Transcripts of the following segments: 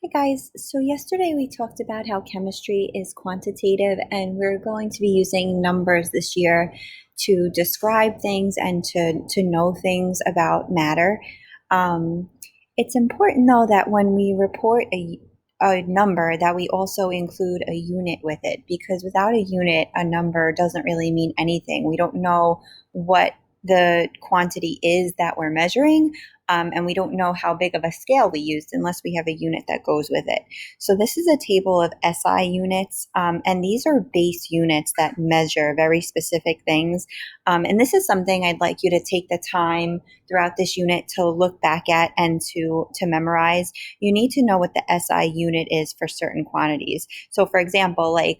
Hey guys, so yesterday we talked about how chemistry is quantitative and we're going to be using numbers this year to describe things and to know things about matter. Um, it's important though that when we report a number that we also include a unit with it because without a unit, a number doesn't really mean anything. We don't know what the quantity is that we're measuring, and we don't know how big of a scale we used unless we have a unit that goes with it. So this is a table of SI units, and these are base units that measure very specific things. And this is something I'd like you to take the time throughout this unit to look back at and to memorize. You need to know what the SI unit is for certain quantities. So for example, like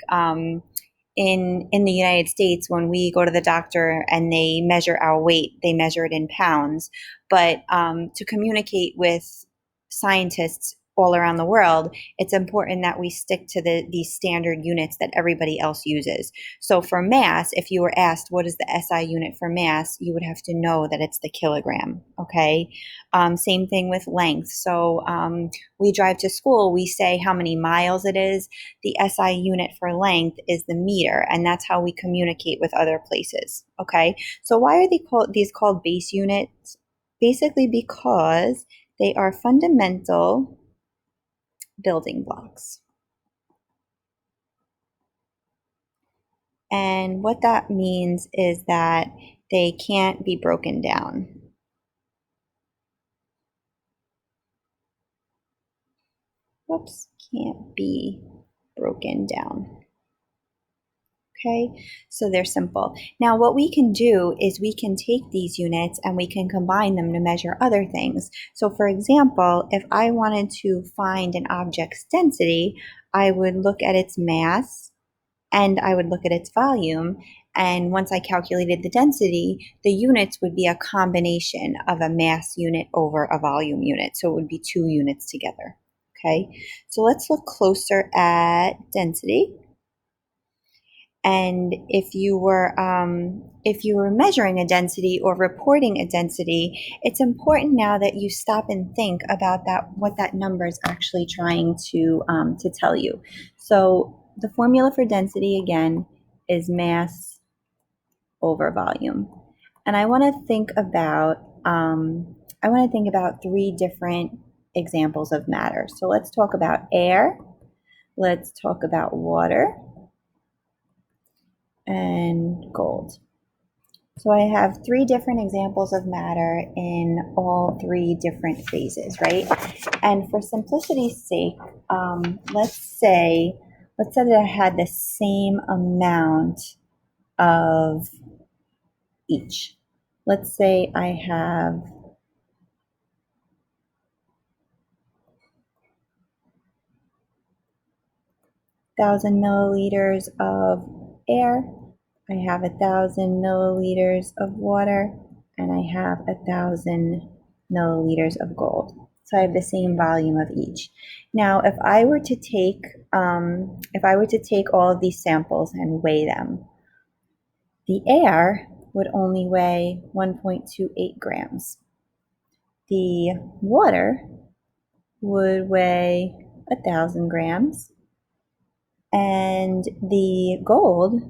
in the United States, when we go to the doctor and they measure our weight, they measure it in pounds. But to communicate with scientists all around the world, it's important that we stick to these standard units that everybody else uses. So for mass, if you were asked what is the SI unit for mass, you would have to know that it's the kilogram. Okay. Same thing with length. So we drive to school, we say how many miles it is. The SI unit for length is the meter, and that's how we communicate with other places. Okay, so why are these called base units? Basically, because they are fundamental building blocks. And what that means is that they can't be broken down. Whoops, can't be broken down. Okay, so they're simple. Now, what we can do is we can take these units and we can combine them to measure other things. So, for example, if I wanted to find an object's density, I would look at its mass and I would look at its volume. And once I calculated the density, the units would be a combination of a mass unit over a volume unit. So it would be two units together. Okay, so let's look closer at density. And if you were measuring a density or reporting a density, it's important now that you stop and think about that what that number is actually trying to tell you. So the formula for density again is mass over volume, and I want to think about three different examples of matter. So let's talk about air. Let's talk about water and gold. So I have three different examples of matter in all three different phases, right? And for simplicity's sake, let's say that I had the same amount of each. Let's say I have 1,000 milliliters of air, I have 1,000 milliliters of water, and I have 1,000 milliliters of gold. So I have the same volume of each. Now, if I were to take all of these samples and weigh them, the air would only weigh 1.28 grams. The water would weigh 1,000 grams, and the gold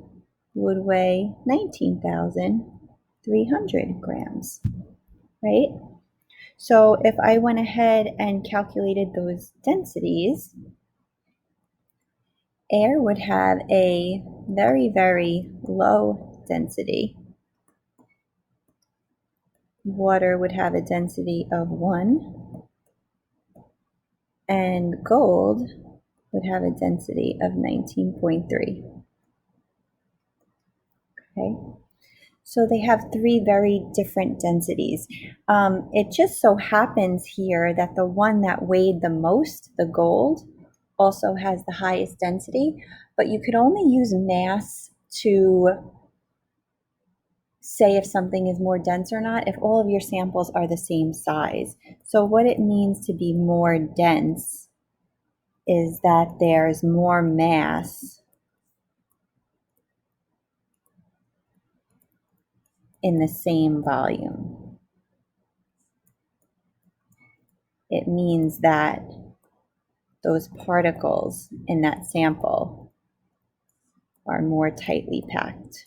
would weigh 19,300 grams, right? So if I went ahead and calculated those densities, air would have a very, very low density. Water would have a density of 1, and gold would have a density of 19.3. Okay. So they have three very different densities. It just so happens here that the one that weighed the most, the gold, also has the highest density, but you could only use mass to say if something is more dense or not if all of your samples are the same size. So what it means to be more dense is that there's more mass in the same volume. It means that those particles in that sample are more tightly packed.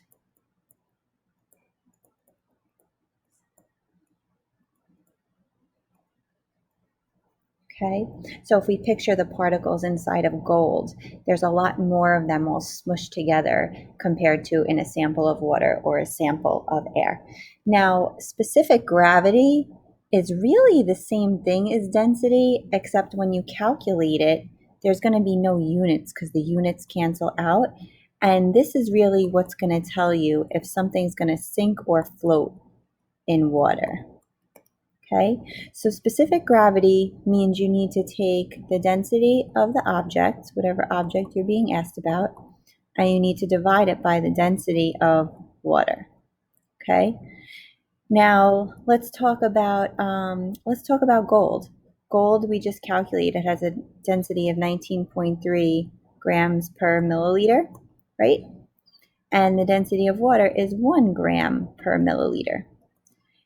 Okay, so if we picture the particles inside of gold, there's a lot more of them all smushed together compared to in a sample of water or a sample of air. Now, specific gravity is really the same thing as density, except when you calculate it, there's going to be no units because the units cancel out. And this is really what's going to tell you if something's going to sink or float in water. Okay, so specific gravity means you need to take the density of the object, whatever object you're being asked about, and you need to divide it by the density of water. Okay, now let's talk about gold. Gold we just calculated has a density of 19.3 grams per milliliter, right? And the density of water is 1 gram per milliliter.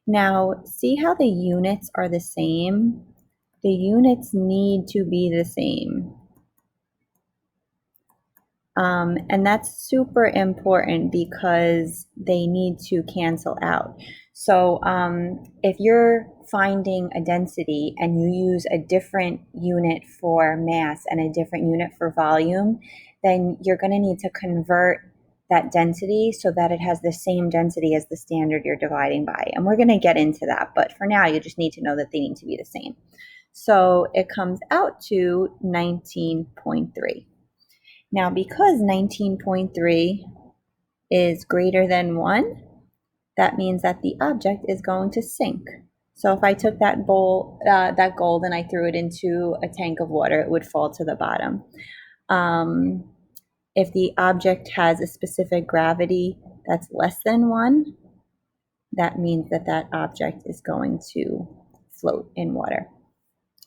Now, see how the units are the same? The units need to be the same. And that's super important because they need to cancel out. So if you're finding a density and you use a different unit for mass and a different unit for volume, then you're going to need to convert that density so that it has the same density as the standard you're dividing by. And we're going to get into that, but for now you just need to know that they need to be the same. So it comes out to 19.3. Now, because 19.3 is greater than 1, that means that the object is going to sink. So if I took that gold, and I threw it into a tank of water, it would fall to the bottom. If the object has a specific gravity that's less than 1, that means that that object is going to float in water.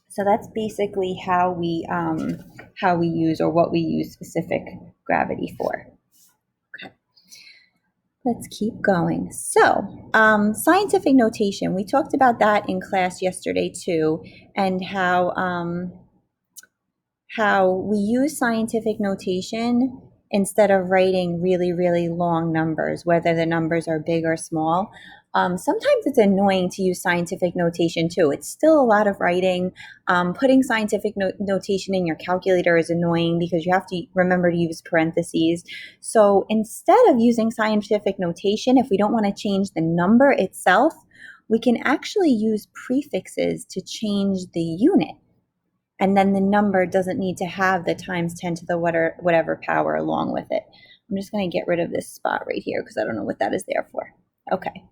So that's basically how we use, or what we use specific gravity for. Okay. Let's keep going. So scientific notation, we talked about that in class yesterday too, and how we use scientific notation instead of writing really, really long numbers, whether the numbers are big or small. Sometimes it's annoying to use scientific notation too. It's still a lot of writing. Putting scientific notation in your calculator is annoying because you have to remember to use parentheses. So instead of using scientific notation, if we don't want to change the number itself, we can actually use prefixes to change the unit. And then the number doesn't need to have the times 10 to the whatever power along with it. I'm just going to get rid of this spot right here because I don't know what that is there for. Okay.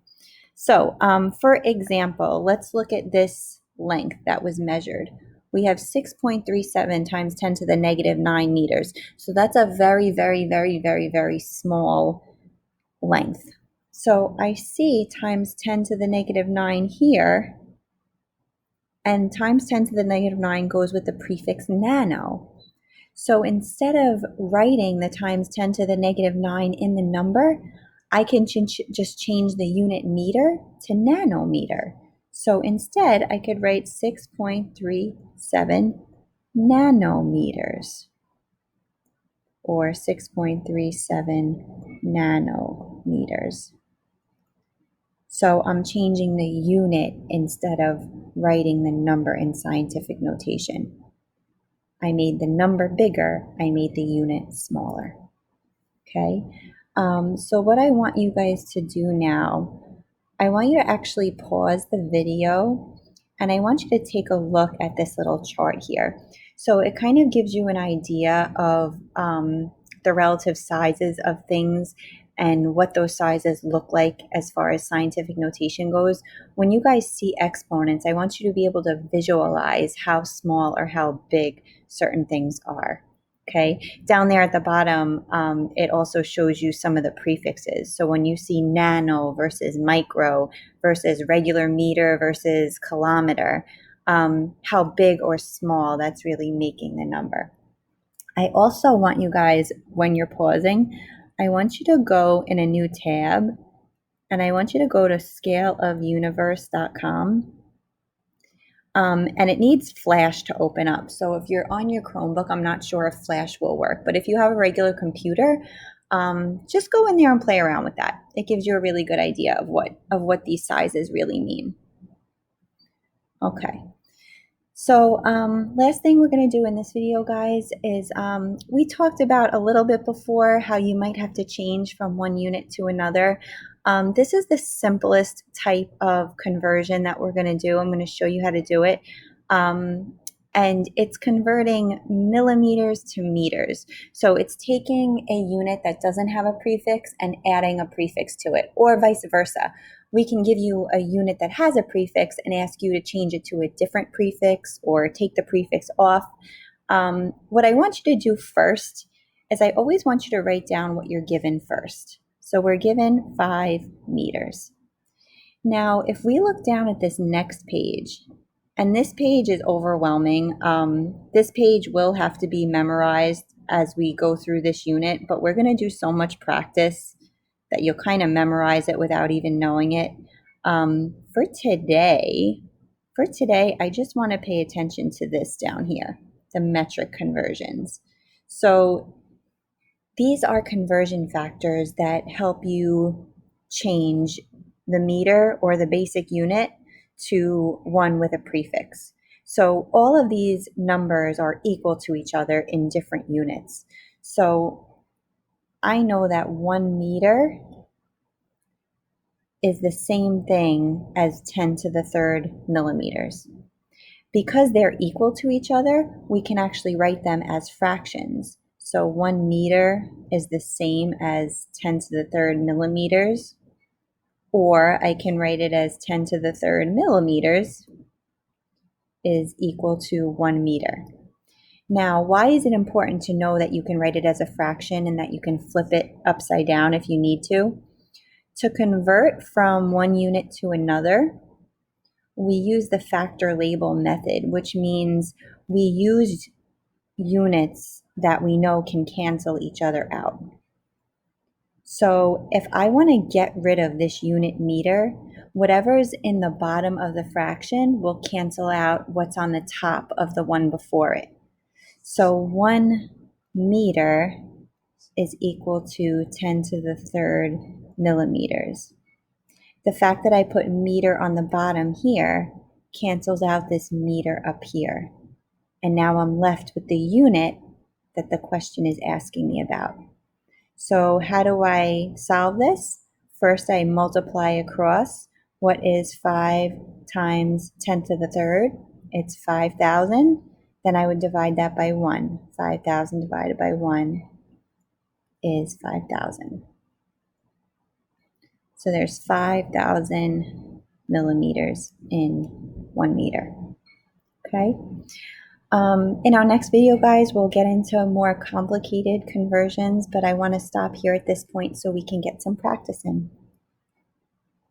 So for example, let's look at this length that was measured. We have 6.37 times 10 to the negative 9 meters. So that's a very, very, very, very, very small length. So I see times 10 to the negative 9 here. And times 10 to the negative 9 goes with the prefix nano. So instead of writing the times 10 to the negative 9 in the number, I can just change the unit meter to nanometer. So instead, I could write 6.37 nanometers, or 6.37 nanometers. So I'm changing the unit instead of writing the number in scientific notation. I made the number bigger, I made the unit smaller. Okay, so what I want you guys to do now, I want you to actually pause the video and I want you to take a look at this little chart here. So it kind of gives you an idea of the relative sizes of things and what those sizes look like as far as scientific notation goes. When you guys see exponents, I want you to be able to visualize how small or how big certain things are. Okay, down there at the bottom, it also shows you some of the prefixes. So when you see nano versus micro versus regular meter versus kilometer, how big or small that's really making the number. I also want you guys, when you're pausing, I want you to go in a new tab and I want you to go to scaleofuniverse.com. And it needs Flash to open up. So if you're on your Chromebook, I'm not sure if Flash will work, but if you have a regular computer, just go in there and play around with that. It gives you a really good idea of what these sizes really mean. Okay. So last thing we're going to do in this video, guys, is we talked about a little bit before how you might have to change from one unit to another. This is the simplest type of conversion that we're going to do. I'm going to show you how to do it. And it's converting millimeters to meters. So it's taking a unit that doesn't have a prefix and adding a prefix to it, or vice versa. We can give you a unit that has a prefix and ask you to change it to a different prefix or take the prefix off. What I want you to do first is I always want you to write down what you're given first. So we're given 5 meters. Now, if we look down at this next page, and this page is overwhelming. This page will have to be memorized as we go through this unit, but we're going to do so much practice that you'll kind of memorize it without even knowing it. For today, I just want to pay attention to this down here, the metric conversions. So these are conversion factors that help you change the meter or the basic unit to one with a prefix. So all of these numbers are equal to each other in different units. So I know that 1 meter is the same thing as 10 to the third millimeters. Because they're equal to each other, we can actually write them as fractions. So 1 meter is the same as 10 to the third millimeters, or I can write it as 10 to the third millimeters is equal to 1 meter. Now, why is it important to know that you can write it as a fraction and that you can flip it upside down if you need to? To convert from one unit to another, we use the factor label method, which means we use units that we know can cancel each other out. So if I want to get rid of this unit meter, whatever's in the bottom of the fraction will cancel out what's on the top of the one before it. So 1 meter is equal to 10 to the third millimeters. The fact that I put meter on the bottom here cancels out this meter up here. And now I'm left with the unit that the question is asking me about. So how do I solve this? First, I multiply across. What is 5 times 10 to the third? It's 5,000. Then I would divide that by 1. 5,000 divided by 1 is 5,000. So there's 5,000 millimeters in 1 meter. Okay? In our next video, guys, we'll get into more complicated conversions, but I want to stop here at this point so we can get some practice in.